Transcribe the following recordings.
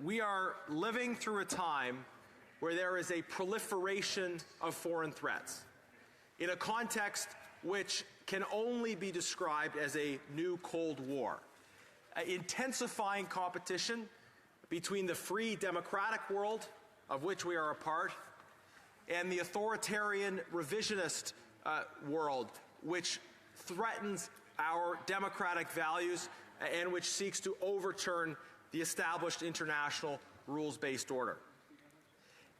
we are living through a time where there is a proliferation of foreign threats in a context which can only be described as a new Cold War. Intensifying competition between the free democratic world, of which we are a part, and the authoritarian revisionist world, which threatens our democratic values and which seeks to overturn the established international rules-based order.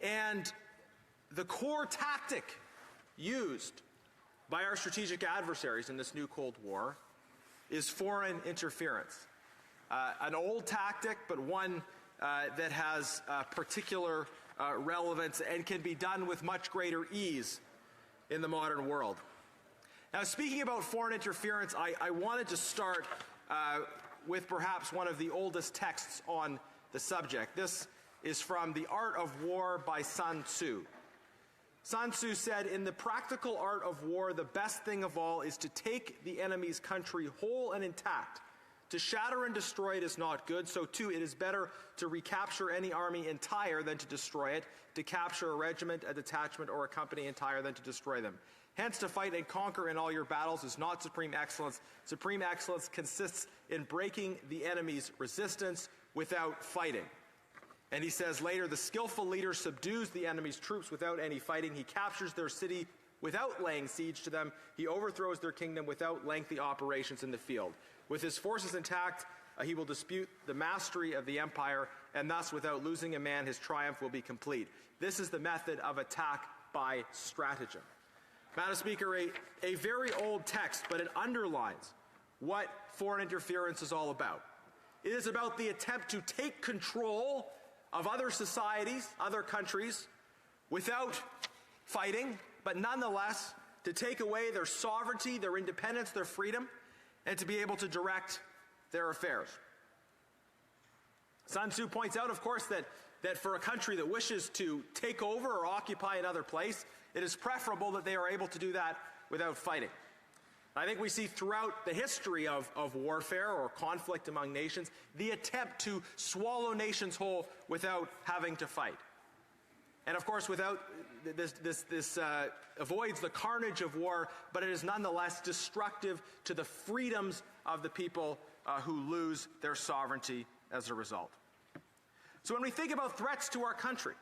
And the core tactic used by our strategic adversaries in this new Cold War is foreign interference. An old tactic, but one that has particular relevance and can be done with much greater ease in the modern world. Now, speaking about foreign interference, I wanted to start with perhaps one of the oldest texts on the subject. This is from The Art of War by Sun Tzu. Sun Tzu said, "In the practical art of war, the best thing of all is to take the enemy's country whole and intact. To shatter and destroy it is not good, so too it is better to recapture any army entire than to destroy it, to capture a regiment, a detachment, or a company entire than to destroy them. Hence, to fight and conquer in all your battles is not supreme excellence. Supreme excellence consists in breaking the enemy's resistance without fighting." And he says later, "The skillful leader subdues the enemy's troops without any fighting. He captures their city without laying siege to them. He overthrows their kingdom without lengthy operations in the field. With his forces intact, he will dispute the mastery of the empire, and thus, without losing a man, his triumph will be complete. This is the method of attack by stratagem." Madam Speaker, a very old text, but it underlines what foreign interference is all about. It is about the attempt to take control of other societies, other countries, without fighting, but nonetheless to take away their sovereignty, their independence, their freedom, and to be able to direct their affairs. Sun Tzu points out, of course, that for a country that wishes to take over or occupy another place, it is preferable that they are able to do that without fighting. I think we see throughout the history of warfare or conflict among nations the attempt to swallow nations whole without having to fight. And of course, without this avoids the carnage of war, but it is nonetheless destructive to the freedoms of the people who lose their sovereignty as a result. So when we think about threats to our country,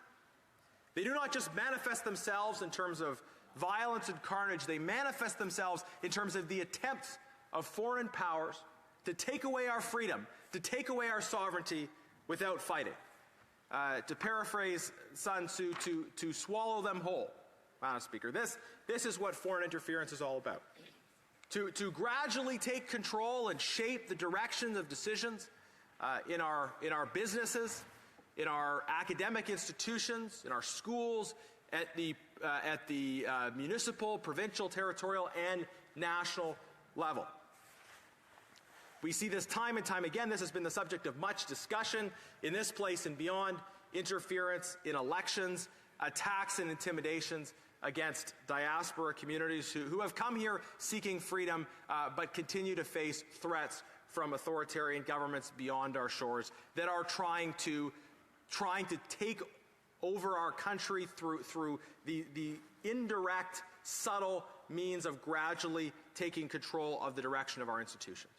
they do not just manifest themselves in terms of violence and carnage, they manifest themselves in terms of the attempts of foreign powers to take away our freedom, to take away our sovereignty without fighting. To paraphrase Sun Tzu, to swallow them whole, Madam Speaker. This is what foreign interference is all about. To gradually take control and shape the directions of decisions in our businesses, in our academic institutions, in our schools, at the municipal, provincial, territorial, and national level. We see this time and time again. This has been the subject of much discussion in this place and beyond. Interference in elections, attacks and intimidations against diaspora communities who have come here seeking freedom but continue to face threats from authoritarian governments beyond our shores that are trying to take over our country through the indirect, subtle means of gradually taking control of the direction of our institutions.